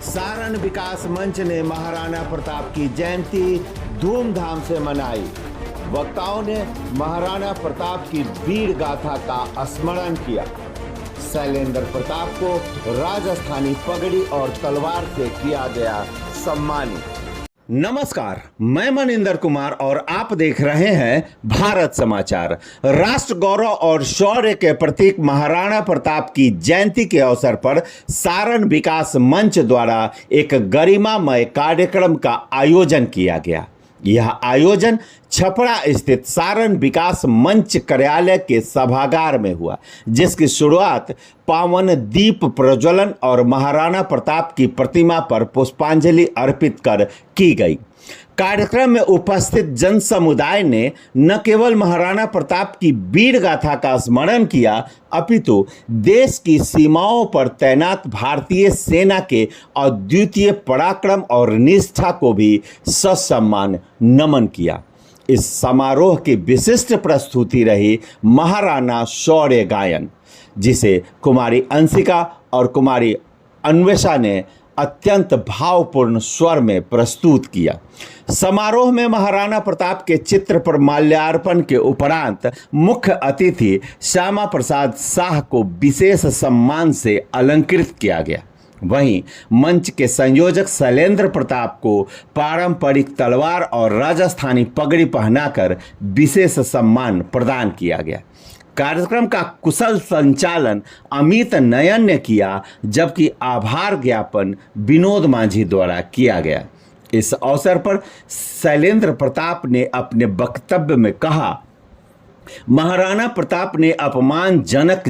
सारण विकास मंच ने महाराणा प्रताप की जयंती धूमधाम से मनाई। वक्ताओं ने महाराणा प्रताप की वीर गाथा का स्मरण किया। शैलेंद्र प्रताप को राजस्थानी पगड़ी और तलवार से किया गया सम्मानित। नमस्कार, मैं मनिंदर कुमार और आप देख रहे हैं भारत समाचार। राष्ट्र गौरव और शौर्य के प्रतीक महाराणा प्रताप की जयंती के अवसर पर सारण विकास मंच द्वारा एक गरिमामय कार्यक्रम का आयोजन किया गया। यह आयोजन छपरा स्थित सारण विकास मंच कार्यालय के सभागार में हुआ, जिसकी शुरुआत पावन दीप प्रज्वलन और महाराणा प्रताप की प्रतिमा पर पुष्पांजलि अर्पित कर की गई। कार्यक्रम में उपस्थित जन समुदाय ने न केवल महाराणा प्रताप की वीर गाथा का स्मरण किया, अपितु देश की सीमाओं पर तैनात भारतीय सेना के अद्वितीय पराक्रम और निष्ठा को भी ससम्मान नमन किया। इस समारोह की विशिष्ट प्रस्तुति रही महाराणा शौर्य गायन, जिसे कुमारी अंशिका और कुमारी अन्वेषा ने अत्यंत भावपूर्ण स्वर में प्रस्तुत किया। समारोह में महाराणा प्रताप के चित्र पर माल्यार्पण के उपरांत मुख्य अतिथि श्यामा प्रसाद शाह को विशेष सम्मान से अलंकृत किया गया। वहीं मंच के संयोजक शैलेंद्र प्रताप को पारंपरिक तलवार और राजस्थानी पगड़ी पहनाकर विशेष सम्मान प्रदान किया गया। कार्यक्रम का कुशल संचालन अमित नयन ने किया, जबकि आभार ज्ञापन विनोद मांझी द्वारा किया गया। इस अवसर पर शैलेंद्र प्रताप ने अपने वक्तव्य में कहा, महाराणा प्रताप ने अपमानजनक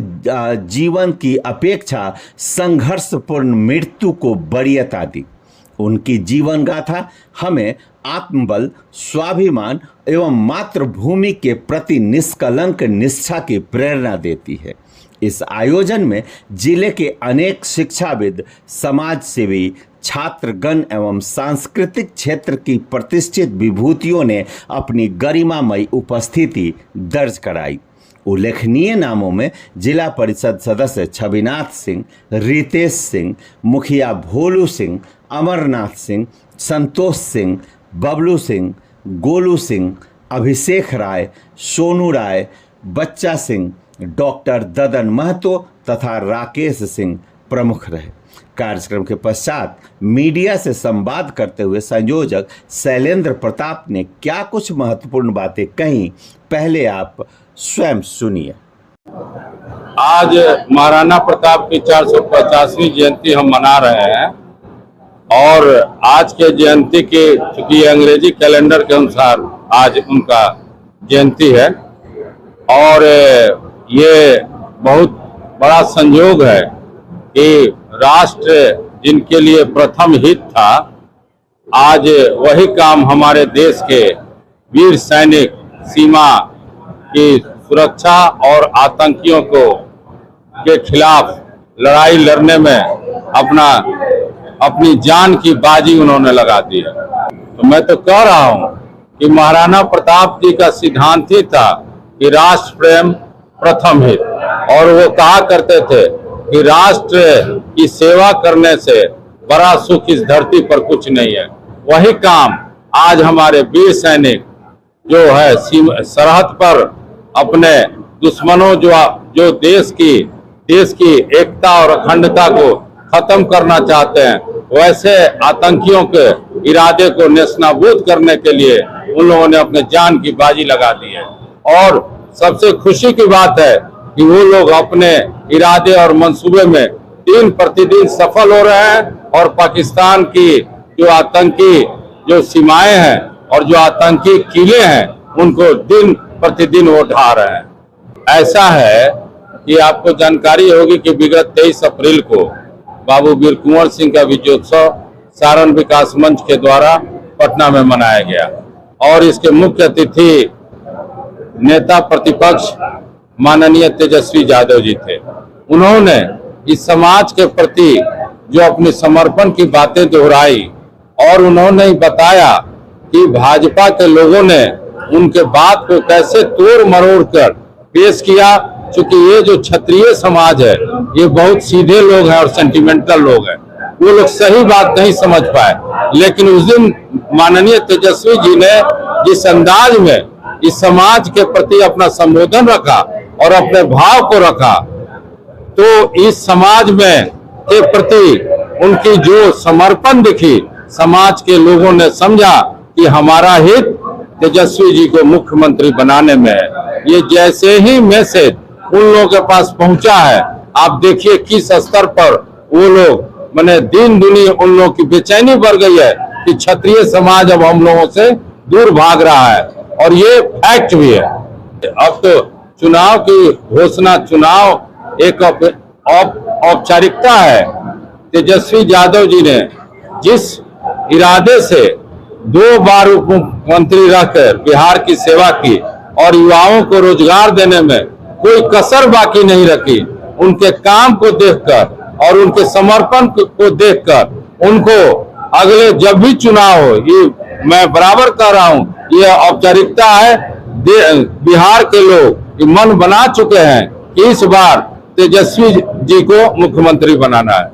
जीवन की अपेक्षा संघर्षपूर्ण मृत्यु को वरीयता दी। उनकी जीवन गाथा हमें आत्मबल, स्वाभिमान एवं मातृभूमि के प्रति निष्कलंक निष्ठा की प्रेरणा देती है। इस आयोजन में जिले के अनेक शिक्षाविद, समाजसेवी, छात्रगण एवं सांस्कृतिक क्षेत्र की प्रतिष्ठित विभूतियों ने अपनी गरिमामयी उपस्थिति दर्ज कराई। उल्लेखनीय नामों में जिला परिषद सदस्य छविनाथ सिंह, रितेश सिंह, मुखिया भोलू सिंह, अमरनाथ सिंह, संतोष सिंह, बबलू सिंह, गोलू सिंह, अभिषेक राय, सोनू राय, बच्चा सिंह, डॉक्टर ददन महतो तथा राकेश सिंह प्रमुख रहे। कार्यक्रम के पश्चात मीडिया से संवाद करते हुए संयोजक शैलेंद्र प्रताप ने क्या कुछ महत्वपूर्ण बातें कहीं, पहले आप स्वयं सुनिए। आज महाराणा प्रताप की 450वीं जयंती हम मना रहे हैं और आज के जयंती के, चूंकि अंग्रेजी कैलेंडर के अनुसार आज उनका जयंती है और ये बहुत बड़ा संयोग है कि राष्ट्र जिनके लिए प्रथम हित था, आज वही काम हमारे देश के वीर सैनिक सीमा की सुरक्षा और आतंकियों के खिलाफ लड़ाई लड़ने में अपनी जान की बाजी उन्होंने लगा दी है। तो मैं तो कह रहा हूं कि महाराणा प्रताप जी का सिद्धांत ही था कि राष्ट्र प्रेम प्रथम हित, और वो कहा करते थे कि राष्ट्र की सेवा करने से बड़ा सुख इस धरती पर कुछ नहीं है। वही काम आज हमारे वीर सैनिक जो है सरहद पर अपने दुश्मनों जो देश की एकता और अखंडता को खत्म करना चाहते हैं, वैसे आतंकियों के इरादे को नेस्तनाबूद करने के लिए उन लोगों ने अपने जान की बाजी लगा दी है। और सबसे खुशी की बात है कि वो लोग अपने इरादे और मंसूबे में दिन प्रतिदिन सफल हो रहे हैं और पाकिस्तान की जो आतंकी जो सीमाएं हैं और जो आतंकी किले हैं, उनको दिन प्रतिदिन वो ढा रहे हैं। ऐसा है कि आपको जानकारी होगी कि विगत 23 अप्रैल को बाबू वीर कुंवर सिंह का विजयोत्सव सारण विकास मंच के द्वारा पटना में मनाया गया और इसके मुख्य अतिथि नेता प्रतिपक्ष माननीय तेजस्वी यादव जी थे। उन्होंने इस समाज के प्रति जो अपने समर्पण की बातें दोहराई और उन्होंने बताया कि भाजपा के लोगों ने उनके बात को कैसे तोड़ मरोड़ कर पेश किया। चूंकि ये जो क्षत्रिय समाज है, ये बहुत सीधे लोग हैं और सेंटिमेंटल लोग हैं, वो लोग सही बात नहीं समझ पाए। लेकिन उस दिन माननीय तेजस्वी जी ने जिस अंदाज में इस समाज के प्रति अपना संबोधन रखा और अपने भाव को रखा, तो इस समाज में के प्रति उनकी जो समर्पण दिखी, समाज के लोगों ने समझा कि हमारा हित तेजस्वी जी को मुख्यमंत्री बनाने में है। ये जैसे ही मैसेज उन लोगों के पास पहुंचा है, आप देखिए किस स्तर पर वो लोग माने दिन दुनी उन लोगों की बेचैनी बढ़ गई है कि क्षत्रिय समाज अब हम लोगों से दूर भाग रहा है, और ये फैक्ट भी है। अब तो चुनाव की घोषणा, चुनाव एक औपचारिकता है। तेजस्वी यादव जी ने जिस इरादे से 2 बार उप मुख्यमंत्री रहकर बिहार की सेवा की और युवाओं को रोजगार देने में कोई कसर बाकी नहीं रखी, उनके काम को देखकर और उनके समर्पण को देखकर उनको अगले जब भी चुनाव हो, ये मैं बराबर कह रहा हूं, ये औपचारिकता है। बिहार के लोग मन बना चुके हैं कि इस बार तेजस्वी जी को मुख्यमंत्री बनाना है।